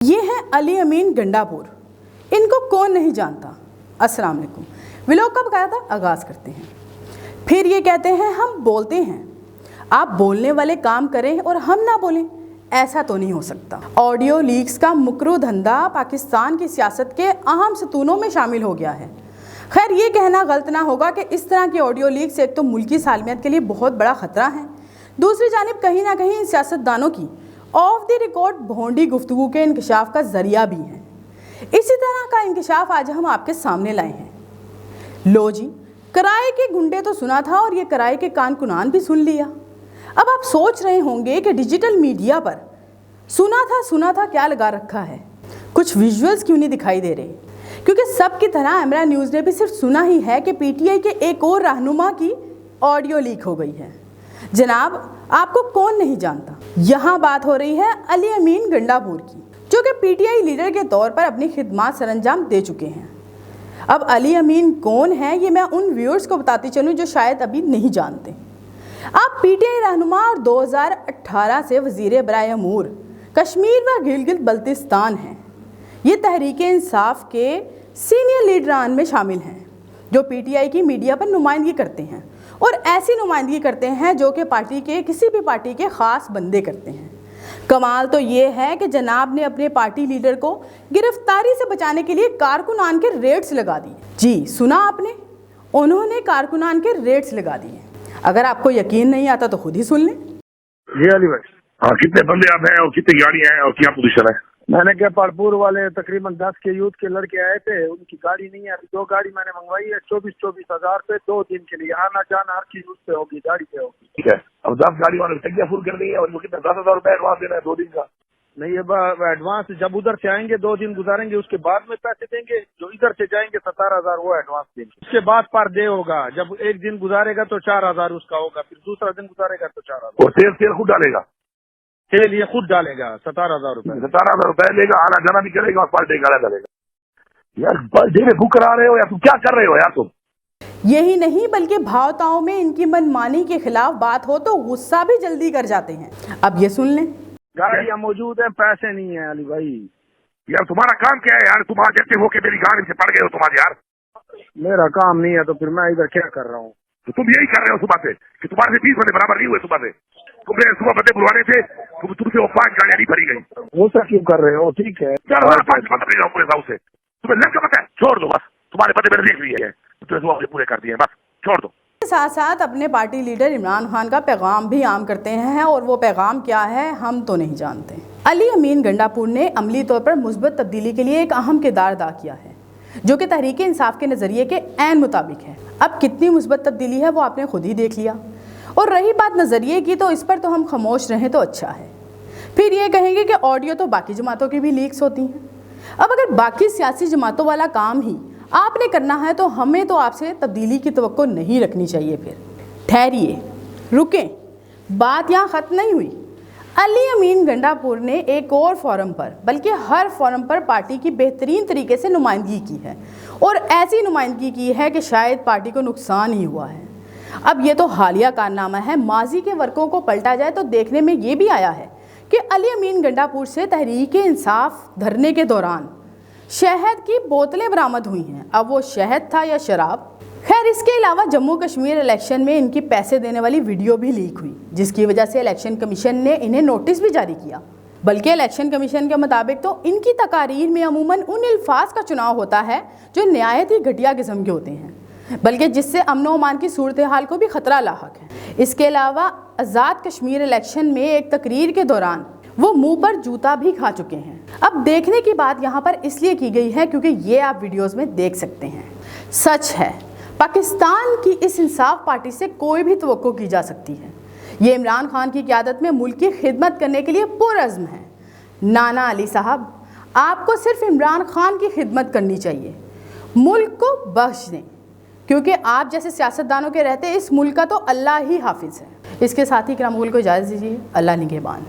یہ ہیں علی امین گنڈاپور، ان کو کون نہیں جانتا۔ السلام علیکم۔ ولاگ کا باقاعدہ آغاز کرتے ہیں، پھر یہ کہتے ہیں ہم بولتے ہیں، آپ بولنے والے کام کریں اور ہم نہ بولیں، ایسا تو نہیں ہو سکتا۔ آڈیو لیکس کا مکرو دھندا پاکستان کی سیاست کے اہم ستونوں میں شامل ہو گیا ہے۔ خیر، یہ کہنا غلط نہ ہوگا کہ اس طرح کی آڈیو لیکس ایک تو ملکی سالمیت کے لیے بہت بڑا خطرہ ہیں، دوسری جانب کہیں نہ کہیں سیاستدانوں کی آف دی ریکارڈ بھونڈی گفتگو کے انکشاف کا ذریعہ بھی ہیں۔ اسی طرح کا انکشاف آج ہم آپ کے سامنے لائے ہیں۔ لو جی، کرائے کے گنڈے تو سنا تھا اور یہ کرائے کے کان کنان بھی سن لیا۔ اب آپ سوچ رہے ہوں گے کہ ڈیجیٹل میڈیا پر سنا تھا کیا لگا رکھا ہے، کچھ ویژولز کیوں نہیں دکھائی دے رہے؟ کیونکہ سب کی طرح امرا نیوز نے بھی صرف سنا ہی ہے کہ پی ٹی آئی کے ایک اور رہنما کی آڈیو لیک ہو گئی ہے۔ جناب، آپ کو کون نہیں جانتا؟ یہاں بات ہو رہی ہے علی امین گنڈاپور کی، جو کہ پی ٹی آئی لیڈر کے طور پر اپنی خدمات سر انجام دے چکے ہیں۔ اب علی امین کون ہے، یہ میں ان ویورز کو بتاتی چلوں جو شاید ابھی نہیں جانتے۔ آپ پی ٹی آئی رہنما اور 2018 سے وزیر برائے امور کشمیر و گلگت بلتستان ہیں۔ یہ تحریک انصاف کے سینئر لیڈران میں شامل ہیں جو پی ٹی آئی کی میڈیا پر نمائندگی کرتے ہیں، اور ایسی نمائندگی کرتے ہیں جو کہ پارٹی کے کسی بھی پارٹی کے خاص بندے کرتے ہیں۔ کمال تو یہ ہے کہ جناب نے اپنے پارٹی لیڈر کو گرفتاری سے بچانے کے لیے کارکنان کے ریٹس لگا دی۔ جی سنا آپ نے، انہوں نے کارکنان کے ریٹس لگا دیے۔ اگر آپ کو یقین نہیں آتا تو خود ہی سن لیں۔ جی علی بھائی، ہاں کتنے بندے آپ ہیں اور کتنی گاڑیاں ہیں اور کیا پوزیشن ہے؟ میں نے کیا پالپور والے تقریباً 10 کے یوتھ کے لڑکے آئے تھے، ان کی گاڑی نہیں ہے، 2 گاڑی میں نے منگوائی ہے 24 ہزار پہ 2 دن کے لیے، آنا جانا ہر چیز اس پہ ہوگی، گاڑی پہ ہوگی۔ ٹھیک ہے، اب 10 گاڑی والے ٹنکیاں فل کر دی ہے اور وہ کتنا 10,000 روپے ایڈوانس دینا ہے 2 دن کا؟ نہیں، یہ ایڈوانس جب ادھر سے آئیں گے 2 دن گزاریں گے، اس کے بعد میں پیسے دیں گے، جو ادھر سے جائیں گے 17,000 وہ ایڈوانس دیں گے، اس کے بعد پر ڈے ہوگا، جب 1 دن گزارے گا تو 4,000 اس کا ہوگا، پھر دوسرا دن گزارے گا تو 4,000۔ اور تیل خود ڈالے گا؟ تیل یہ خود ڈالے گا، 17,000 روپے 17,000 روپے لے گا، آنا جانا بھی کرے گا اور پر ڈے کا ڈالے گا۔ یار پر ڈے میں بک کرا رہے ہو یا تم کیا کر رہے ہو یار تم؟ یہی نہیں بلکہ بھاؤتاؤں میں ان کی منمانی کے خلاف بات ہو تو غصہ بھی جلدی کر جاتے ہیں۔ اب یہ سن لیں۔ گاڑیاں موجود ہیں، پیسے نہیں ہیں علی بھائی۔ یار تمہارا کام کیا ہے یار؟ تم آج ایسے ہو کہ میری گاڑی سے پڑ گئے ہو تم آج یار۔ میرا کام نہیں ہے تو پھر میں ادھر کیا کر رہا ہوں؟ تو تم یہی کر رہے ہو صبح سے کہ تمہارے سے 20 بندے برابر نہیں ہوئے صبح سے؟ تم نے صبح بندے بلوانے تھے، تم سے وہ 5 گاڑیاں نہیں بھری گئی۔ غصہ کیوں کر رہے ہو؟ ٹھیک ہے، چلو 5 مطلب نہیں پورے حساب سے تمہیں لگ کا پتہ ہے، چھوڑ دو بس، تمہارے بندے میں نے دیکھ لیے ہیں، تمہیں پورے کر دیے، بس چھوڑ دو۔ ساتھ ساتھ اپنے پارٹی لیڈر عمران خان کا پیغام بھی عام کرتے ہیں، اور وہ پیغام کیا ہے ہم تو نہیں جانتے۔ علی امین گنڈاپور نے عملی طور پر مثبت تبدیلی کے لیے ایک اہم کردار ادا کیا ہے، جو کہ تحریک انصاف کے نظریے کے عین مطابق ہے۔ اب کتنی مثبت تبدیلی ہے وہ آپ نے خود ہی دیکھ لیا، اور رہی بات نظریے کی تو اس پر تو ہم خاموش رہیں تو اچھا ہے۔ پھر یہ کہیں گے کہ آڈیو تو باقی جماعتوں کی بھی لیکس ہوتی ہیں۔ اب اگر باقی سیاسی جماعتوں والا کام ہی آپ نے کرنا ہے تو ہمیں تو آپ سے تبدیلی کی توقع نہیں رکھنی چاہیے۔ پھر ٹھہریے، رکیں، بات یہاں ختم نہیں ہوئی۔ علی امین گنڈاپور نے ایک اور فورم پر بلکہ ہر فورم پر پارٹی کی بہترین طریقے سے نمائندگی کی ہے، اور ایسی نمائندگی کی ہے کہ شاید پارٹی کو نقصان ہی ہوا ہے۔ اب یہ تو حالیہ کارنامہ ہے، ماضی کے ورقوں کو پلٹا جائے تو دیکھنے میں یہ بھی آیا ہے کہ علی امین گنڈاپور سے تحریک انصاف دھرنے کے دوران شہد کی بوتلیں برآمد ہوئی ہیں۔ اب وہ شہد تھا یا شراب؟ خیر، اس کے علاوہ جموں کشمیر الیکشن میں ان کی پیسے دینے والی ویڈیو بھی لیک ہوئی، جس کی وجہ سے الیکشن کمیشن نے انہیں نوٹس بھی جاری کیا۔ بلکہ الیکشن کمیشن کے مطابق تو ان کی تقاریر میں عموماً ان الفاظ کا چناؤ ہوتا ہے جو نہایت ہی گھٹیا قسم کے ہوتے ہیں، بلکہ جس سے امن و امان کی صورتحال کو بھی خطرہ لاحق ہے۔ اس کے علاوہ آزاد کشمیر الیکشن میں ایک تقریر کے دوران وہ منہ پر جوتا بھی کھا چکے ہیں۔ اب دیکھنے کی بات یہاں پر اس لیے کی گئی ہے کیونکہ یہ آپ ویڈیوز میں دیکھ سکتے ہیں۔ سچ ہے، پاکستان کی اس انصاف پارٹی سے کوئی بھی توقع کی جا سکتی ہے۔ یہ عمران خان کی قیادت میں ملک کی خدمت کرنے کے لیے پرعزم ہے۔ نانا علی صاحب، آپ کو صرف عمران خان کی خدمت کرنی چاہیے، ملک کو بخش دیں، کیونکہ آپ جیسے سیاستدانوں کے رہتے اس ملک کا تو اللہ ہی حافظ ہے۔ اس کے ساتھ ہی کرام کو اجازت دیجیے۔ اللہ نگہبان۔